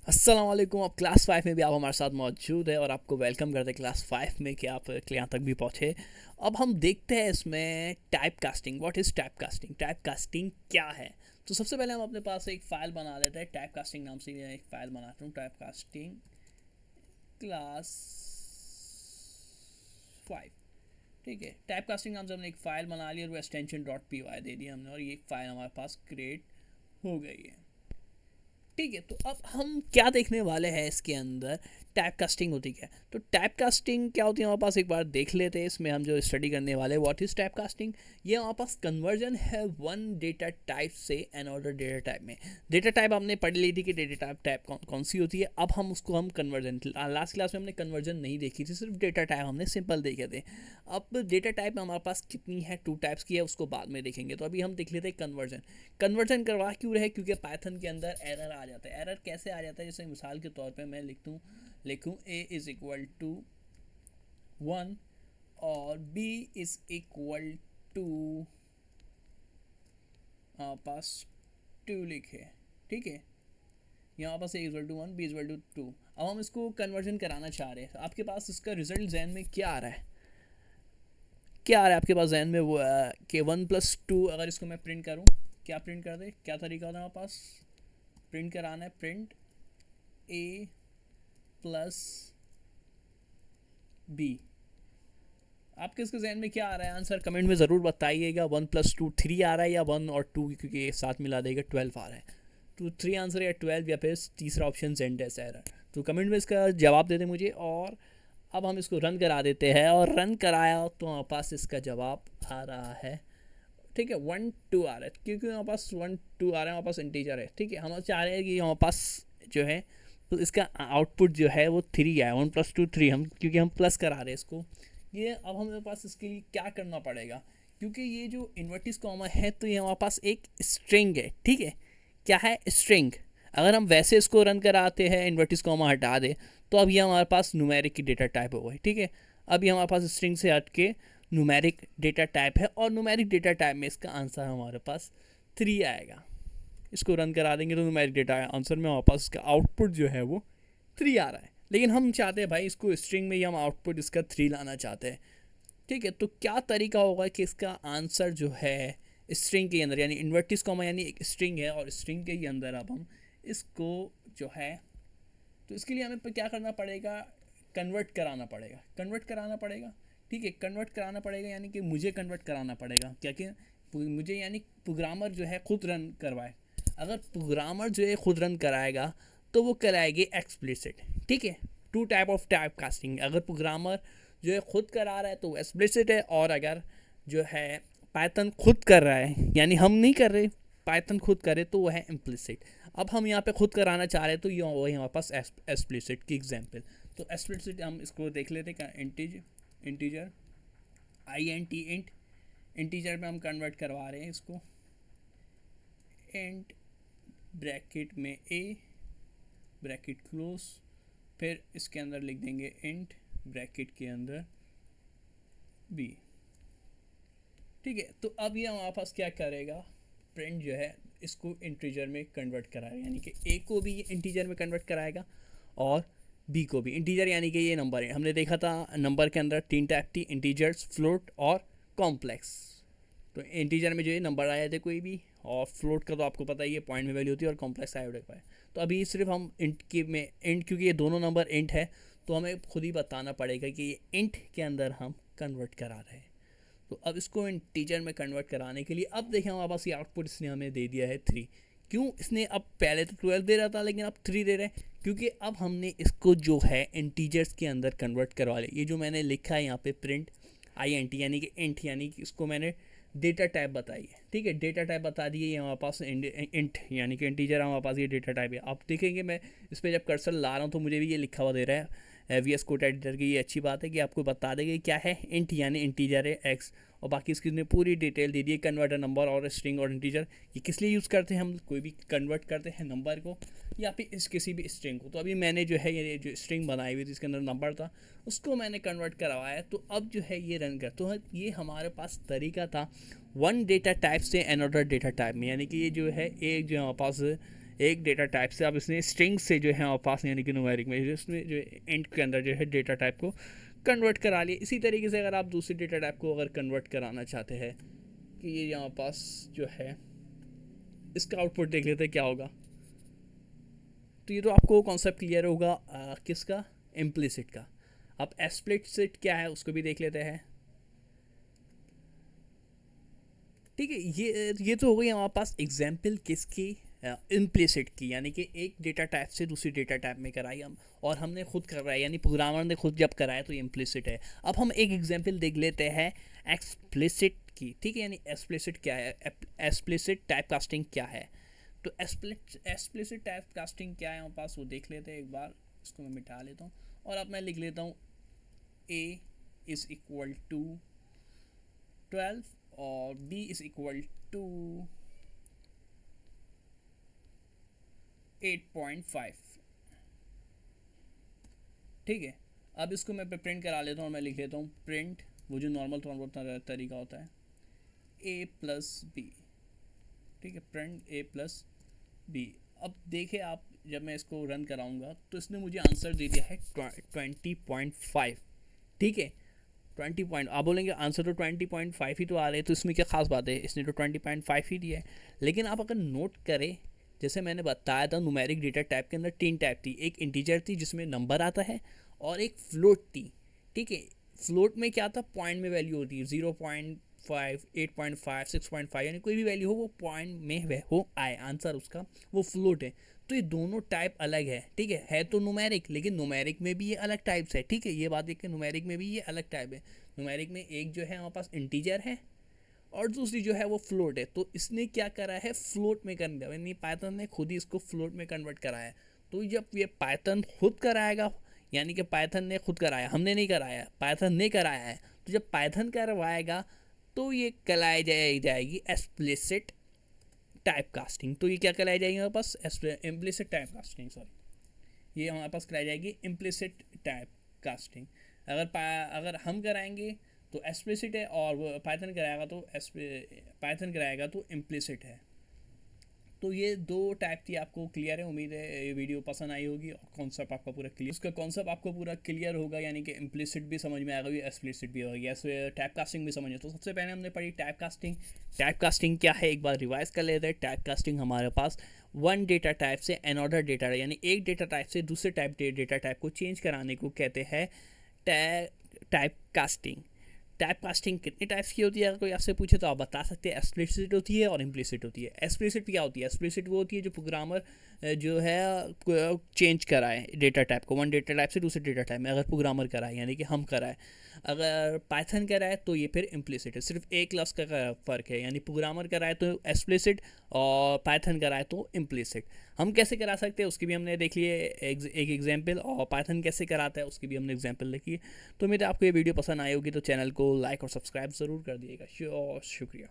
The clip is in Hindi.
अस्सलाम वालेकुम। आप क्लास 5 में भी आप हमारे साथ मौजूद है और आपको वेलकम करते हैं क्लास 5 में कि आप यहाँ तक भी पहुँचे। अब हम देखते हैं इसमें type casting. What is type casting? Type casting क्या है? तो सबसे पहले हम अपने पास एक फ़ाइल बना लेते हैं। टाइप कास्टिंग नाम से एक फ़ाइल बनाता हूँ, टाइप कास्टिंग क्लास 5। ठीक है, टाइप कास्टिंग नाम से हमने एक फ़ाइल बना ली और वो एक्सटेंशन .py दे दिया हमने और ये फ़ाइल हमारे पास क्रिएट हो गई है। ठीक है, तो अब हम क्या देखने वाले हैं इसके अंदर, टाइप कास्टिंग होती क्या है। तो टाइप कास्टिंग क्या होती है हमारे पास एक बार देख लेते हैं। इसमें हम जो स्टडी करने वाले हैं व्हाट इज़ टाइप कास्टिंग, ये हमारे पास कन्वर्जन है वन डेटा टाइप से अनदर डेटा टाइप में। डेटा टाइप हमने पढ़ ली थी कि डेटा टाइप कौन सी होती है। अब हम उसको हम कन्वर्जन, लास्ट क्लास में हमने कन्वर्जन नहीं देखी थी, सिर्फ डेटा टाइप हमने सिंपल देखे थे। अब डेटा टाइप हमारे पास कितनी है, 2 टाइप्स की है, उसको बाद में देखेंगे। तो अभी हम देख लेते हैं कन्वर्जन। कन्वर्जन करवा क्यों रहे, क्योंकि पाइथन के अंदर एरर आ जाता है। एरर कैसे आ जाता है, जैसे मिसाल के तौर पे मैं लिखूँ a इज़ इक्वल टू 1 और b इज़ इक्वल टू पास 2 लिखे। ठीक है, यहाँ पास a equal to 1, b equal to 2। अब हम इसको कन्वर्जन कराना चाह रहे हैं। आपके पास इसका रिजल्ट जहन में क्या आ रहा है? क्या आ रहा है आपके पास जहन में? वो कि 1+2 अगर इसको मैं प्रिंट करूँ, क्या प्रिंट कर दे, क्या तरीका होता है हमारे पास प्रिंट कराना है? Print a plus b। आपके इसके जहन में क्या आ रहा है आंसर? कमेंट में ज़रूर बताइएगा। 1+2 3 आ रहा है या 1 और 2 क्योंकि ये साथ मिला देगा 12 आ रहा है। तो 3 आंसर या 12 या फिर तीसरा ऑप्शन जेंड ऐसा है। तो कमेंट में इसका जवाब दे दें मुझे। और अब हम इसको रन करा देते हैं और रन कराया तो हमारे पास इसका जवाब आ रहा है। ठीक है, 1 2 आ रहा है क्योंकि हमारे पास 1 2 आ रहा है, हमारे पास इंटीजर है। ठीक है, हम चाह रहे हैं कि हमारे पास जो है तो इसका आउटपुट जो है वो 3 आए। 1+2 3, हम क्योंकि हम प्लस करा रहे हैं इसको। ये अब हमारे पास इसके लिए क्या करना पड़ेगा, क्योंकि ये जो इन्वर्टिस कॉमा है तो ये हमारे पास एक स्ट्रिंग है। ठीक है, क्या है? स्ट्रिंग। अगर हम वैसे इसको रन कराते हैं, इन्वर्टिस कॉमा हटा दे, तो अब ये हमारे पास न्यूमेरिक की डेटा टाइप हो गई। ठीक है, अब ये हमारे पास स्ट्रिंग से हट के न्यूमेरिक डेटा टाइप है और न्यूमेरिक डेटा टाइप में इसका आंसर हमारे पास 3 आएगा। इसको रन करा देंगे तो न्यूमेरिक डेटा आंसर में हमारे पास इसका आउटपुट जो है वो 3 आ रहा है। लेकिन हम चाहते हैं भाई इसको स्ट्रिंग में ही हम आउटपुट इसका 3 लाना चाहते हैं। ठीक है, तो क्या तरीका होगा कि इसका आंसर जो है स्ट्रिंग के अंदर, यानी इन्वर्टिस कॉमा यानी एक स्ट्रिंग है और स्ट्रिंग के ही अंदर अब हम इसको जो है, तो इसके लिए हमें क्या करना पड़ेगा? कन्वर्ट कराना पड़ेगा। कन्वर्ट कराना पड़ेगा। ठीक है, कन्वर्ट कराना पड़ेगा यानी कि मुझे कन्वर्ट कराना पड़ेगा। क्या कि मुझे यानी प्रोग्रामर जो है खुद रन करवाए। अगर प्रोग्रामर जो है खुद रन कराएगा तो वो कराएगी एक्सप्लिसिट। ठीक है, 2 टाइप ऑफ टाइप कास्टिंग। अगर प्रोग्रामर जो है खुद करा रहा है तो वो एक्सप्लिसिट है, और अगर जो है पाइथन खुद कर रहा है यानी हम नहीं कर रहे, पाइथन खुद करे तो वो है इम्प्लिसिट। अब हम यहाँ पे खुद कराना चाह रहे हैं तो ये वही हमारे पास एक्सप्लिसिट की एग्जांपल। तो एक्सप्लिसिट हम इसको देख लेते हैं। इंटीजर इंट इंटीजर में हम कन्वर्ट करवा रहे हैं इसको। इंट ब्रैकेट में a ब्रैकेट क्लोज, फिर इसके अंदर लिख देंगे इंट ब्रैकेट के अंदर b। ठीक है, तो अब ये हमारे पास क्या करेगा, प्रिंट जो है इसको इंटीजर में कन्वर्ट कराएगा, यानी कि a को भी इंटीजर में कन्वर्ट कराएगा और b को भी इंटीजर, यानी कि ये नंबर है। हमने देखा था नंबर के अंदर 3 टाइप थी, इंटीजर्स, फ्लोट और कॉम्प्लेक्स। तो इंटीजर में जो है नंबर आए थे कोई भी, और फ्लोट का तो आपको पता ही है पॉइंट में वैल्यू होती है, और कॉम्प्लेक्स आया है। तो अभी सिर्फ हम इंट के में इंट, क्योंकि ये दोनों नंबर इंट है तो हमें खुद ही बताना पड़ेगा कि ये इंट के अंदर हम कन्वर्ट करा रहे हैं। तो अब इसको इंटीजर में कन्वर्ट कराने के लिए अब देखें हमारे पास ये आउटपुट इसने हमें दे दिया है 3। क्यों? इसने अब पहले तो 12 दे रहा था लेकिन अब 3 दे रहा है, क्योंकि अब हमने इसको जो है इंटीजर्स के अंदर कन्वर्ट करवा लिया। ये जो मैंने लिखा है यहाँ पे प्रिंट INT यानी कि इंट, यानी कि इसको मैंने डेटा टाइप बताई है। ठीक है, डेटा टाइप बता दिए हमारे पास इंट यानी कि इंटीजर हमारे पास ये डेटा टाइप है। आप देखेंगे मैं इस पर जब कर्सर ला रहा हूँ तो मुझे भी ये लिखा हुआ दे रहा है VS कोड एडिटर की। ये अच्छी बात है कि आपको बता देगा क्या है इंट, यानी इंटीजर है x, और बाकी इसकी ने पूरी डिटेल दे दी है, कन्वर्टर नंबर और स्ट्रिंग और इंटीजर। ये किस लिए यूज़ करते हैं? हम कोई भी कन्वर्ट करते हैं नंबर को या फिर इस किसी भी स्ट्रिंग को। तो अभी मैंने जो है ये जो स्ट्रिंग बनाई हुई थी इसके अंदर नंबर था, उसको मैंने कन्वर्ट करवाया। तो अब जो है ये रन कर, तो ये हमारे पास तरीका था वन डेटा टाइप से अनदर डेटा टाइप में, यानी कि ये जो है एक जो हमारे पास एक डेटा टाइप से आप इसने स्ट्रिंग से जो है हमारे पास यानी कि न्यूमेरिक में जिसमें जो इंट के अंदर जो है डेटा टाइप को कन्वर्ट करा लिए। इसी तरीके से अगर आप दूसरी डेटा टाइप को अगर कन्वर्ट कराना चाहते हैं कि ये यहाँ पास जो है इसका आउटपुट देख लेते हैं क्या होगा। तो ये तो आपको कॉन्सेप्ट क्लियर होगा किसका, इम्प्लिसिट का। अब एक्सप्लिसिट क्या है उसको भी देख लेते हैं। ठीक है, ये तो हो गई हमारे पास एग्जाम्पल किसकी, इम्प्लिसिट की, यानी कि एक डेटा टाइप से दूसरी डेटा टाइप में कराई हम और हमने खुद कराया यानी प्रोग्रामर ने खुद जब कराया तो ये इम्प्लिसिट है। अब हम एक एग्जाम्पल देख लेते हैं एक्सप्लिसिट की। ठीक है, यानी एक्सप्लिसिट क्या है, एक्सप्लिसिट टाइप कास्टिंग क्या है। तो एक्सप्लिसिट टाइप कास्टिंग क्या है हमारे पास वो देख लेते हैं एक बार। इसको मैं मिटा लेता हूँ और अब मैं लिख लेता हूँ a इज़ इक्वल टू 12 और b इज़ इक्वल टू 8.5। ठीक है, अब इसको मैं प्रिंट करा लेता हूँ और मैं लिख लेता हूँ प्रिंट, वो जो नॉर्मल तरीका होता है, a प्लस बी। ठीक है, प्रिंट a प्लस बी। अब देखिए आप, जब मैं इसको रन कराऊंगा तो इसने मुझे आंसर दे दिया है 20.5। ठीक है, 20 पॉइंट, आप बोलेंगे आंसर तो 20.5 ही तो आ रहे हैं, तो इसमें क्या खास बात है, इसने तो 20.5 ही दिया है। लेकिन आप अगर नोट करें, जैसे मैंने बताया था न्यूमेरिक डेटा टाइप के अंदर 3 टाइप थी, एक इंटीजर थी जिसमें नंबर आता है और एक फ्लोट थी। ठीक है, फ्लोट में क्या था, पॉइंट में वैल्यू होती है, 0.5, 8.5, 6.5, यानी कोई भी वैल्यू हो वो पॉइंट में वह हो आए आंसर उसका, वो फ्लोट है। तो ये दोनों टाइप अलग है। ठीक है तो न्यूमेरिक, लेकिन न्यूमेरिक में भी ये अलग टाइप्स है। ठीक है, ये बात देख के न्यूमेरिक में भी ये अलग टाइप है। न्यूमेरिक में एक जो है हमारे पास इंटीजर है और दूसरी जो है वो फ्लोट है। तो इसने क्या करा है, फ्लोट में कर दिया, यानी पाइथन ने खुद ही इसको फ्लोट में कन्वर्ट कराया है। तो जब ये पाइथन खुद कराएगा, यानी कि पाइथन ने खुद कराया, हमने नहीं कराया, पाइथन ने कराया है, तो जब पाइथन करवाएगा तो ये कहलाई जाएगी एक्सप्लिसिट टाइप कास्टिंग। तो ये क्या कहलाई जाएगी हमारे पास, इम्प्लिसिट टाइप कास्टिंग, सॉरी, ये हमारे पास कराई जाएगी इम्प्लिसिट टाइप कास्टिंग। अगर हम कराएंगे तो एक्सप्लिसिट है और वो पाइथन कराएगा तो इम्प्लिसिट है। तो ये दो टाइप की आपको क्लियर है। उम्मीद है ये वीडियो पसंद आई होगी और कॉन्सेप्ट आपका पूरा क्लियर, उसका कॉन्सेप्ट आपको पूरा क्लियर होगा, यानी कि इम्प्लिसिट भी समझ में आएगा, एक्सप्लिसिट भी होगी, ऐसे टाइप कास्टिंग भी समझ में। तो सबसे पहले हमने पढ़ी टाइप कास्टिंग। टाइप कास्टिंग क्या है एक बार रिवाइज कर लेते हैं। टाइप कास्टिंग हमारे पास वन डेटा टाइप से अनदर डेटा, यानी एक डेटा टाइप से दूसरे डेटा टाइप को चेंज कराने को कहते हैं टाइप कास्टिंग। टाइप कास्टिंग कितने टाइप्स की होती है, अगर कोई आपसे पूछे तो आप बता सकते हैं, एक्सप्लिसिट होती है और इम्प्लिसिट होती है। एक्सप्लिसिट क्या होती है, एक्सप्लिसिट वो होती है जो प्रोग्रामर जो है चेंज कराए डेटा टाइप को, वन डेटा टाइप से दूसरे डेटा टाइप में, अगर प्रोग्रामर कराए यानी कि हम कराए। अगर पाइथन कराए तो ये फिर इम्प्लिसिट है, सिर्फ एक लफ्ज़ का फ़र्क है, यानी प्रोग्रामर कराए तो एक्सप्लिसिट और पाइथन कराए तो इम्प्लिसिट। हम कैसे करा सकते हैं उसकी भी हमने देख लिए एक एग्जाम्पल, और पाइथन कैसे कराता है उसकी भी हमने एग्जाम्पल देखी है। तो उम्मीद है आपको ये वीडियो पसंद आई होगी, तो चैनल को लाइक और सब्सक्राइब ज़रूर कर दिएगा। शुक्रिया।